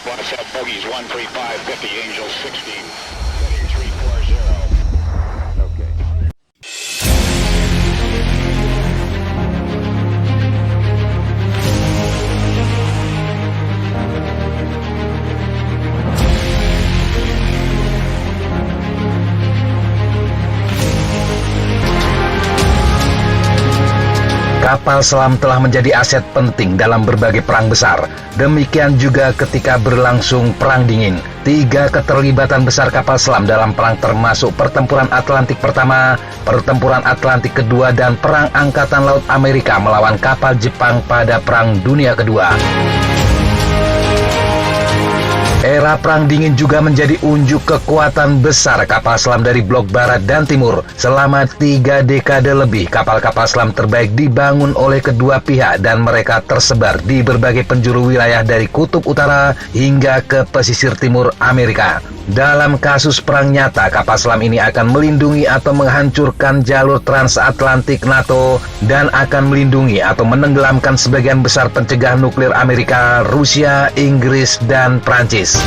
Watch out, bogeys 135, 50, Angel 60, heading 340. Okay. Kapal selam telah menjadi aset penting dalam berbagai perang besar. Demikian juga ketika berlangsung Perang Dingin. 3 keterlibatan besar kapal selam dalam perang termasuk Pertempuran Atlantik Pertama, Pertempuran Atlantik Kedua, dan Perang Angkatan Laut Amerika melawan kapal Jepang pada Perang Dunia Kedua. Era Perang Dingin juga menjadi unjuk kekuatan besar kapal selam dari blok barat dan timur. Selama 3 dekade lebih, kapal-kapal selam terbaik dibangun oleh kedua pihak dan mereka tersebar di berbagai penjuru wilayah dari kutub utara hingga ke pesisir timur Amerika. Dalam kasus perang nyata, kapal selam ini akan melindungi atau menghancurkan jalur transatlantik NATO dan akan melindungi atau menenggelamkan sebagian besar pencegahan nuklir Amerika, Rusia, Inggris, dan Prancis.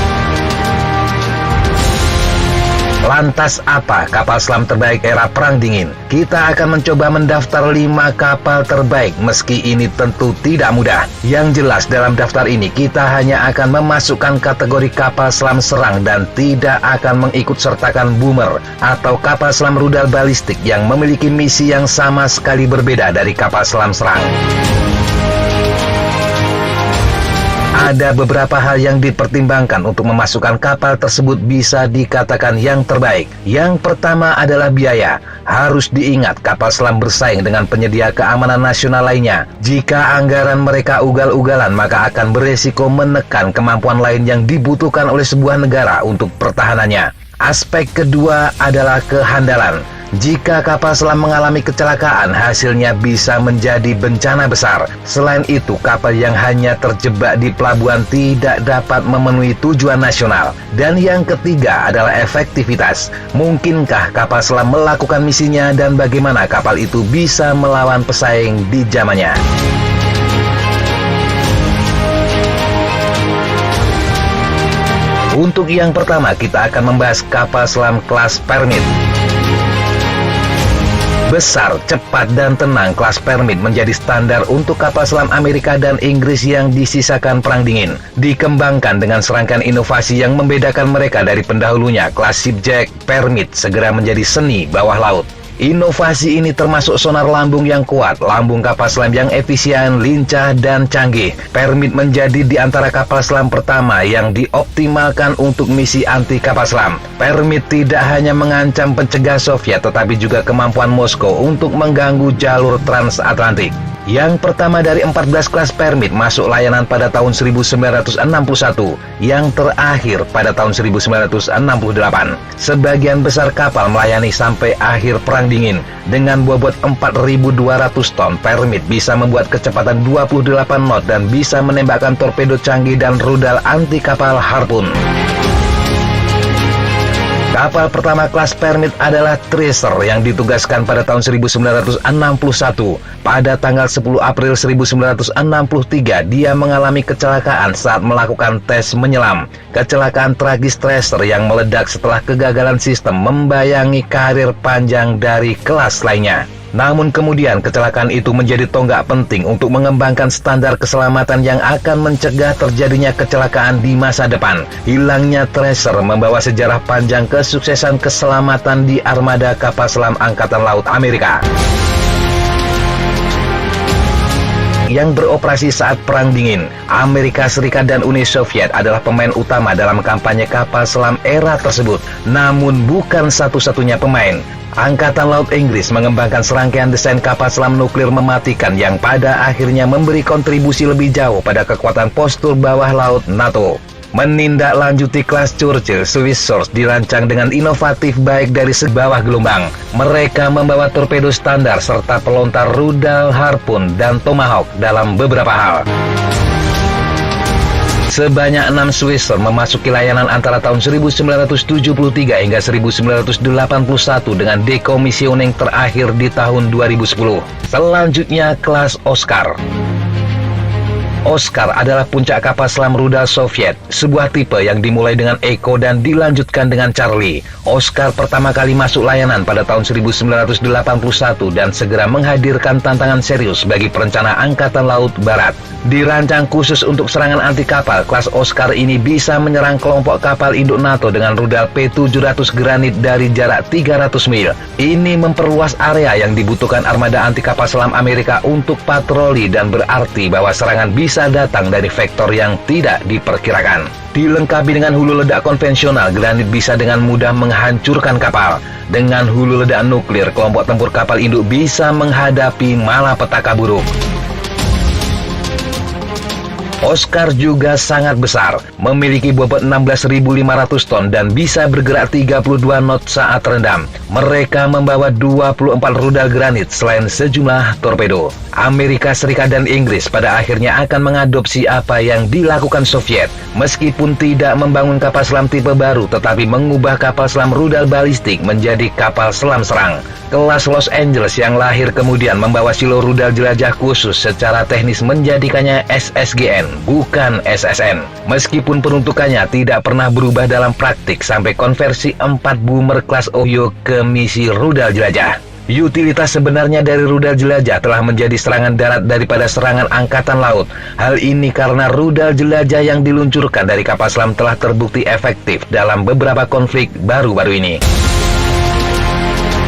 Lantas apa kapal selam terbaik era Perang Dingin? Kita akan mencoba mendaftar 5 kapal terbaik, meski ini tentu tidak mudah. Yang jelas dalam daftar ini kita hanya akan memasukkan kategori kapal selam serang dan tidak akan mengikut sertakan boomer atau kapal selam rudal balistik yang memiliki misi yang sama sekali berbeda dari kapal selam serang. Ada beberapa hal yang dipertimbangkan untuk memasukkan kapal tersebut bisa dikatakan yang terbaik. Yang pertama adalah biaya. Harus diingat kapal selam bersaing dengan penyedia keamanan nasional lainnya. Jika anggaran mereka ugal-ugalan, maka akan beresiko menekan kemampuan lain yang dibutuhkan oleh sebuah negara untuk pertahanannya. Aspek kedua adalah kehandalan. Jika kapal selam mengalami kecelakaan, hasilnya bisa menjadi bencana besar. Selain itu, kapal yang hanya terjebak di pelabuhan tidak dapat memenuhi tujuan nasional. Dan yang ketiga adalah efektivitas. Mungkinkah kapal selam melakukan misinya dan bagaimana kapal itu bisa melawan pesaing di zamannya? Untuk yang pertama, kita akan membahas kapal selam kelas Permit. Besar, cepat, dan tenang, kelas Permit menjadi standar untuk kapal selam Amerika dan Inggris yang disisakan Perang Dingin. Dikembangkan dengan serangkaian inovasi yang membedakan mereka dari pendahulunya, kelas Shipjack Permit segera menjadi seni bawah laut. Inovasi ini termasuk sonar lambung yang kuat, lambung kapal selam yang efisien, lincah, dan canggih. Permit menjadi di antara kapal selam pertama yang dioptimalkan untuk misi anti kapal selam. Permit tidak hanya mengancam pencegah Soviet, tetapi juga kemampuan Moskow untuk mengganggu jalur transatlantik. Yang pertama dari 14 kelas Permit masuk layanan pada tahun 1961, yang terakhir pada tahun 1968. Sebagian besar kapal melayani sampai akhir Perang Dingin. Dengan bobot 4.200 ton, Permit bisa membuat kecepatan 28 knot dan bisa menembakkan torpedo canggih dan rudal anti kapal Harpoon. Kapal pertama kelas Permit adalah Tracer yang ditugaskan pada tahun 1961. Pada tanggal 10 April 1963, dia mengalami kecelakaan saat melakukan tes menyelam. Kecelakaan tragis Tracer yang meledak setelah kegagalan sistem membayangi karir panjang dari kelas lainnya. Namun kemudian kecelakaan itu menjadi tonggak penting untuk mengembangkan standar keselamatan yang akan mencegah terjadinya kecelakaan di masa depan. Hilangnya Tracer membawa sejarah panjang kesuksesan keselamatan di armada kapal selam Angkatan Laut Amerika yang beroperasi saat Perang Dingin. Amerika Serikat dan Uni Soviet adalah pemain utama dalam kampanye kapal selam era tersebut, namun bukan satu-satunya pemain. Angkatan Laut Inggris mengembangkan serangkaian desain kapal selam nuklir mematikan yang pada akhirnya memberi kontribusi lebih jauh pada kekuatan postur bawah laut NATO. Menindaklanjuti kelas Churchill, Swiss Source dirancang dengan inovatif baik dari sebawah gelombang. Mereka membawa torpedo standar serta pelontar rudal Harpoon dan Tomahawk dalam beberapa hal. Sebanyak 6 Swisser memasuki layanan antara tahun 1973 hingga 1981 dengan decommissioning terakhir di tahun 2010. Selanjutnya kelas Oscar. Oskar adalah puncak kapal selam rudal Soviet, sebuah tipe yang dimulai dengan Echo dan dilanjutkan dengan Charlie. Oskar pertama kali masuk layanan pada tahun 1981 dan segera menghadirkan tantangan serius bagi perencana Angkatan Laut Barat. Dirancang khusus untuk serangan anti kapal, kelas Oskar ini bisa menyerang kelompok kapal induk NATO dengan rudal P-700 Granit dari jarak 300 mil. Ini memperluas area yang dibutuhkan armada anti kapal selam Amerika untuk patroli dan berarti bahwa serangan bisa datang dari vektor yang tidak diperkirakan. Dilengkapi dengan hulu ledak konvensional, Granit bisa dengan mudah menghancurkan kapal. Dengan hulu ledak nuklir, kelompok tempur kapal induk bisa menghadapi malapetaka buruk. Oskar juga sangat besar, memiliki bobot 16.500 ton dan bisa bergerak 32 knot saat rendam. Mereka membawa 24 rudal Granit selain sejumlah torpedo. Amerika Serikat dan Inggris pada akhirnya akan mengadopsi apa yang dilakukan Soviet. Meskipun tidak membangun kapal selam tipe baru, tetapi mengubah kapal selam rudal balistik menjadi kapal selam serang. Kelas Los Angeles yang lahir kemudian membawa silo rudal jelajah khusus secara teknis menjadikannya SSGN, bukan SSN. Meskipun peruntukannya tidak pernah berubah dalam praktik sampai konversi 4 boomer kelas Ohio ke misi rudal jelajah. Utilitas sebenarnya dari rudal jelajah telah menjadi serangan darat daripada serangan angkatan laut. Hal ini karena rudal jelajah yang diluncurkan dari kapal selam telah terbukti efektif dalam beberapa konflik baru-baru ini.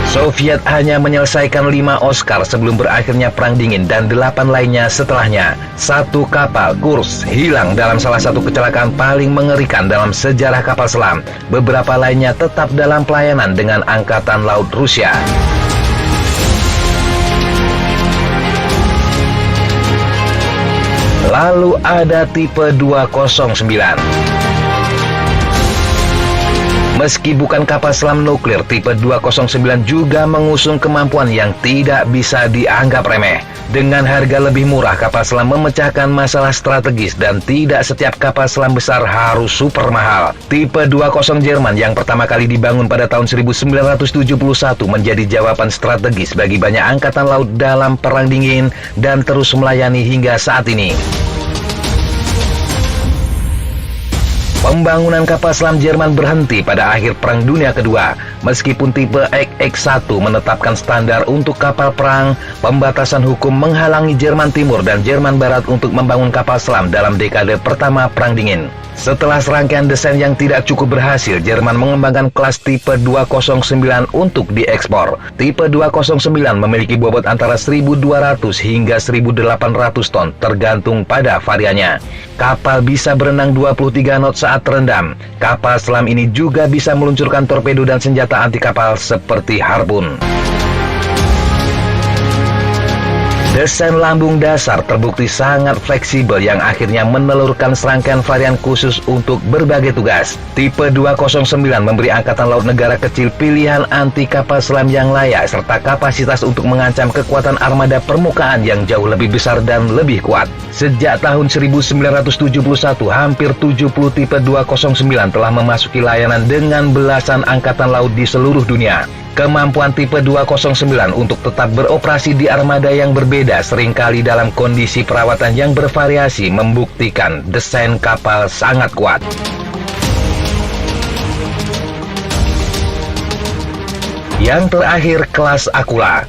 Soviet hanya menyelesaikan 5 Oskar sebelum berakhirnya Perang Dingin dan 8 lainnya setelahnya. Satu kapal, Kursk, hilang dalam salah satu kecelakaan paling mengerikan dalam sejarah kapal selam. Beberapa lainnya tetap dalam pelayanan dengan Angkatan Laut Rusia. Lalu ada tipe 209. Meski bukan kapal selam nuklir, tipe 209 juga mengusung kemampuan yang tidak bisa dianggap remeh. Dengan harga lebih murah, kapal selam memecahkan masalah strategis dan tidak setiap kapal selam besar harus super mahal. Tipe 20 Jerman yang pertama kali dibangun pada tahun 1971 menjadi jawaban strategis bagi banyak angkatan laut dalam Perang Dingin dan terus melayani hingga saat ini. Pembangunan kapal selam Jerman berhenti pada akhir Perang Dunia Kedua. Meskipun tipe XX-1 menetapkan standar untuk kapal perang, pembatasan hukum menghalangi Jerman Timur dan Jerman Barat untuk membangun kapal selam dalam dekade pertama Perang Dingin. Setelah serangkaian desain yang tidak cukup berhasil, Jerman mengembangkan kelas tipe 209 untuk diekspor. Tipe 209 memiliki bobot antara 1.200 hingga 1.800 ton, tergantung pada variannya. Kapal bisa berenang 23 knot saat terendam. Kapal selam ini juga bisa meluncurkan torpedo dan senjata anti kapal seperti harpun. Desain lambung dasar terbukti sangat fleksibel yang akhirnya menelurkan serangkaian varian khusus untuk berbagai tugas. Tipe 209 memberi angkatan laut negara kecil pilihan anti kapal selam yang layak serta kapasitas untuk mengancam kekuatan armada permukaan yang jauh lebih besar dan lebih kuat. Sejak tahun 1971, hampir 70 tipe 209 telah memasuki layanan dengan belasan angkatan laut di seluruh dunia. Kemampuan tipe 209 untuk tetap beroperasi di armada yang berbeda seringkali dalam kondisi perawatan yang bervariasi membuktikan desain kapal sangat kuat. Yang terakhir, kelas Akula.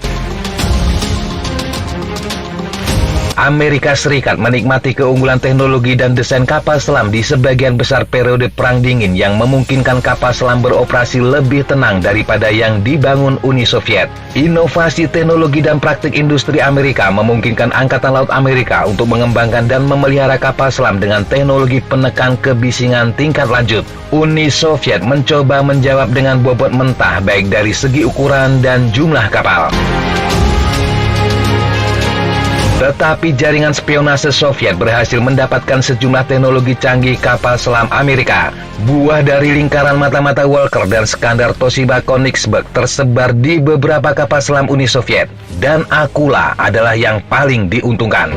Amerika Serikat menikmati keunggulan teknologi dan desain kapal selam di sebagian besar periode Perang Dingin yang memungkinkan kapal selam beroperasi lebih tenang daripada yang dibangun Uni Soviet. Inovasi teknologi dan praktik industri Amerika memungkinkan Angkatan Laut Amerika untuk mengembangkan dan memelihara kapal selam dengan teknologi penekan kebisingan tingkat lanjut. Uni Soviet mencoba menjawab dengan bobot mentah baik dari segi ukuran dan jumlah kapal. Tetapi jaringan spionase Soviet berhasil mendapatkan sejumlah teknologi canggih kapal selam Amerika. Buah dari lingkaran mata-mata Walker dan skandar Toshiba Konigsberg tersebar di beberapa kapal selam Uni Soviet. Dan Akula adalah yang paling diuntungkan.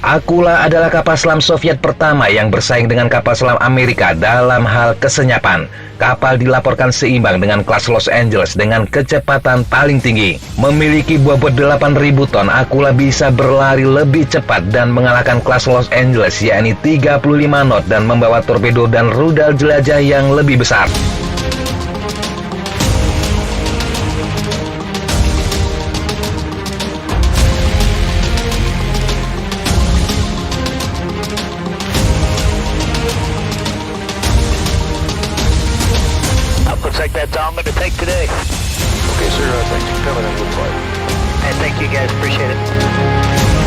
Akula adalah kapal selam Soviet pertama yang bersaing dengan kapal selam Amerika dalam hal kesenyapan. Kapal dilaporkan seimbang dengan kelas Los Angeles dengan kecepatan paling tinggi. Memiliki bobot 8.000 ton, Akula bisa berlari lebih cepat dan mengalahkan kelas Los Angeles yakni 35 knot dan membawa torpedo dan rudal jelajah yang lebih besar. Looks like that's all I'm going to take today. Okay, sir. Thanks for coming in. Good flight. And thank you guys. Appreciate it.